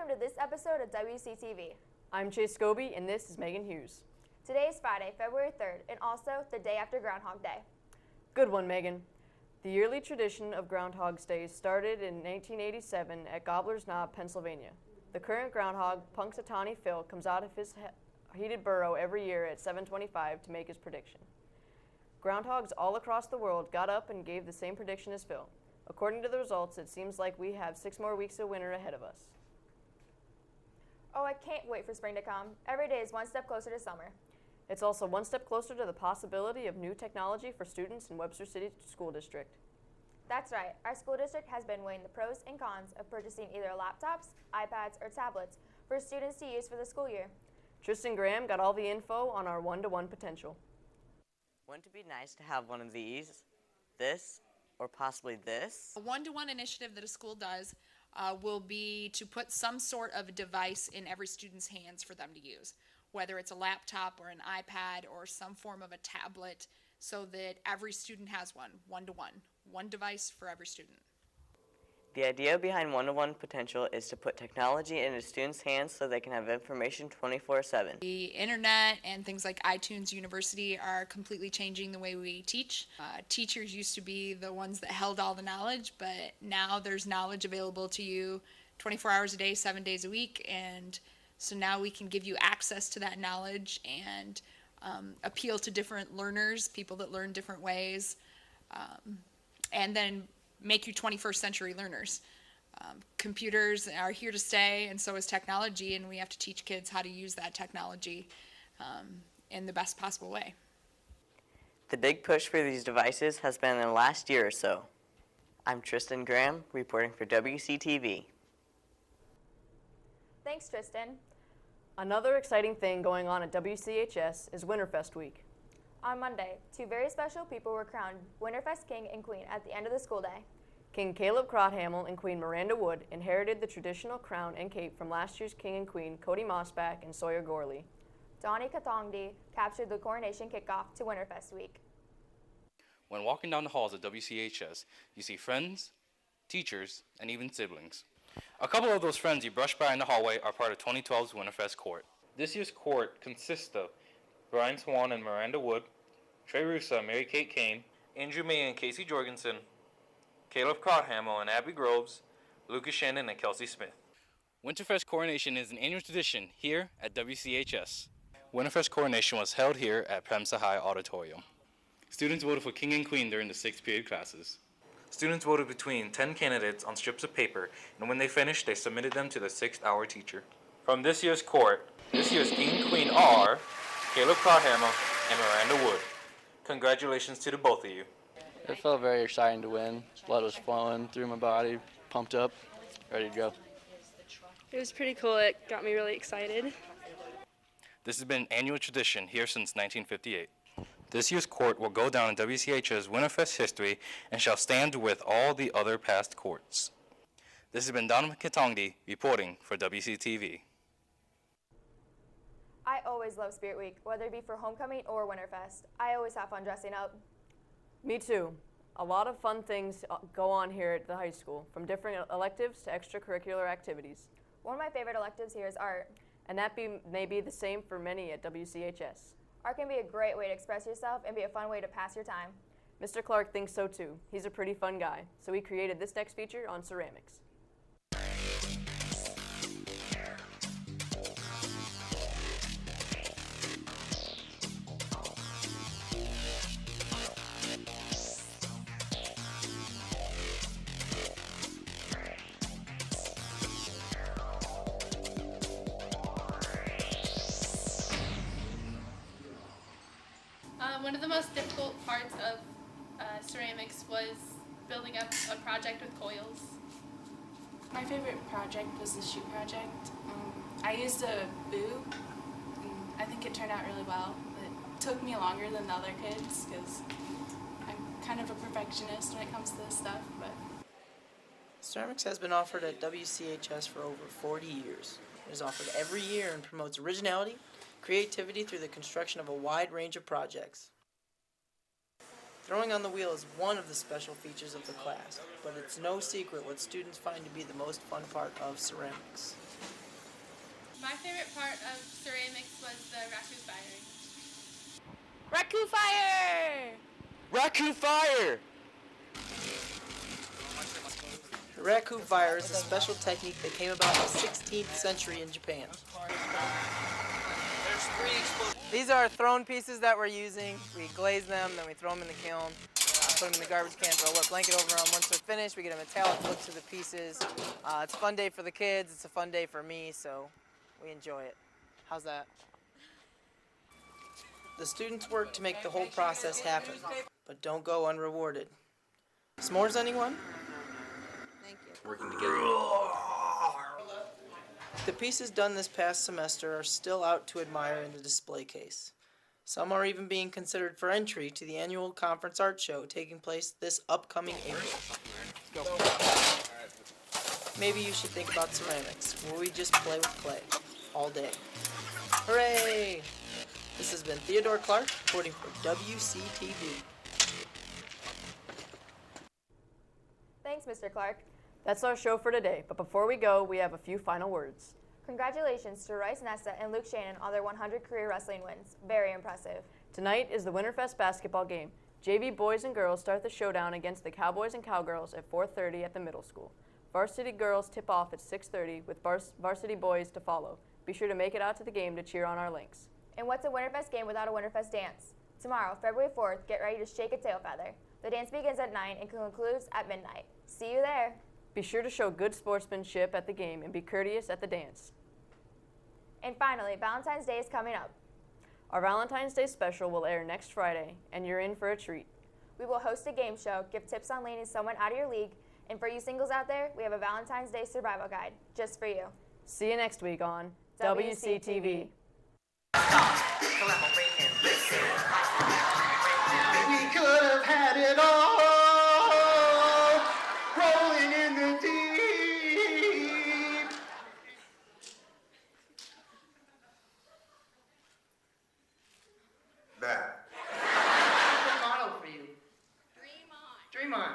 welcome to this episode of Wctv. I'm Chase Scobie, and this is Megan Hughes. Today is Friday, February 3rd, and also the day after Groundhog Day. Good one, Megan. The yearly tradition of Groundhog's Day started in 1987 at Gobbler's Knob, Pennsylvania. The current groundhog, Punxsutawney Phil, comes out of his heated burrow every year at 7:25 to make his prediction. Groundhogs all across the world got up and gave the same prediction as Phil. According to the results, it seems like we have 6 more weeks of winter ahead of us. Oh, I can't wait for spring to come. Every day is one step closer to summer. It's also one step closer to the possibility of new technology for students in Webster City School District. That's right. Our school district has been weighing the pros and cons of purchasing either laptops, iPads, or tablets for students to use for the school year. Tristan Graham got all the info on our one-to-one potential. Wouldn't it be nice to have one of these, this, or possibly this? A one-to-one initiative that a school does will be to put some sort of a device in every student's hands for them to use, whether it's a laptop or an iPad or some form of a tablet, so that every student has one-to-one, one device for every student. The idea behind one-to-one potential is to put technology into students' hands so they can have information 24/7. The internet and things like iTunes University are completely changing the way we teach. Teachers used to be the ones that held all the knowledge, but now there's knowledge available to you 24 hours a day, 7 days a week, and so now we can give you access to that knowledge and appeal to different learners, people that learn different ways, and then make you 21st century learners. Computers are here to stay, and so is technology, and we have to teach kids how to use that technology in the best possible way. The big push for these devices has been in the last year or so. I'm Tristan Graham, reporting for WCTV. Thanks, Tristan. Another exciting thing going on at WCHS is Winterfest Week. On Monday, 2 very special people were crowned Winterfest King and Queen at the end of the school day. King Caleb Crothamel and Queen Miranda Wood inherited the traditional crown and cape from last year's King and Queen Cody Mossback and Sawyer Gorley. Donnie Katongdi captured the coronation kickoff to Winterfest Week. When walking down the halls of WCHS, you see friends, teachers, and even siblings. A couple of those friends you brush by in the hallway are part of 2012's Winterfest Court. This year's court consists of Brian Swan and Miranda Wood, Trey Russa and Mary Kate Kane, Andrew May and Casey Jorgensen, Caleb Crothamel and Abby Groves, Lucas Shannon and Kelsey Smith. Winterfest Coronation is an annual tradition here at WCHS. Winterfest Coronation was held here at Premsa High Auditorium. Students voted for King and Queen during the 6th period classes. Students voted between 10 candidates on strips of paper, and when they finished, they submitted them to the 6th-hour teacher. From this year's court, this year's King and Queen are Caleb Crothamel and Miranda Wood. Congratulations to the both of you. It felt very exciting to win. Blood was flowing through my body, pumped up, ready to go. It was pretty cool. It got me really excited. This has been an annual tradition here since 1958. This year's court will go down in WCH's Winterfest history and shall stand with all the other past courts. This has been Donovan Katongdi reporting for WCTV. I always love Spirit Week, whether it be for homecoming or Winterfest. I always have fun dressing up. Me too. A lot of fun things go on here at the high school, from different electives to extracurricular activities. One of my favorite electives here is art. And that may be the same for many at WCHS. Art can be a great way to express yourself and be a fun way to pass your time. Mr. Clark thinks so too. He's a pretty fun guy, so he created this next feature on ceramics. One of the most difficult parts of ceramics was building up a project with coils. My favorite project was the shoe project. I used a boo, and I think it turned out really well. It took me longer than the other kids because I'm kind of a perfectionist when it comes to this stuff. But ceramics has been offered at WCHS for over 40 years. It is offered every year and promotes originality, creativity through the construction of a wide range of projects. Throwing on the wheel is one of the special features of the class, but it's no secret what students find to be the most fun part of ceramics. My favorite part of ceramics was the raku firing. Raku fire! Raku fire! Raku fire is a special technique that came about in the 16th century in Japan. These are thrown pieces that we're using. We glaze them, then we throw them in the kiln, put them in the garbage can, throw a wet blanket over them. Once they're finished, we get a metallic look to the pieces. It's a fun day for the kids. It's a fun day for me, so we enjoy it. How's that? The students work to make the whole process happen, but don't go unrewarded. S'mores, anyone? Working together. The pieces done this past semester are still out to admire in the display case. Some are even being considered for entry to the annual conference art show taking place this upcoming April. Maybe you should think about ceramics, where we just play with clay all day. Hooray! This has been Theodore Clark reporting for Wctv. Thanks, Mr. Clark. That's our show for today, but before we go, we have a few final words. Congratulations to Royce Nessa and Luke Shannon on their 100 career wrestling wins. Very impressive. Tonight is the Winterfest basketball game. JV boys and girls start the showdown against the Cowboys and Cowgirls at 4:30 at the middle school. Varsity girls tip off at 6:30 with varsity boys to follow. Be sure to make it out to the game to cheer on our Lynx. And what's a Winterfest game without a Winterfest dance? Tomorrow, February 4th, get ready to shake a tail feather. The dance begins at 9 and concludes at midnight. See you there. Be sure to show good sportsmanship at the game and be courteous at the dance. And finally, Valentine's Day is coming up. Our Valentine's Day special will air next Friday, and you're in for a treat. We will host a game show, give tips on leading someone out of your league, and for you singles out there, we have a Valentine's Day survival guide just for you. See you next week on WCTV. We could have had it all, rolling in the deep. That. What's the motto for you? Dream on. Dream on.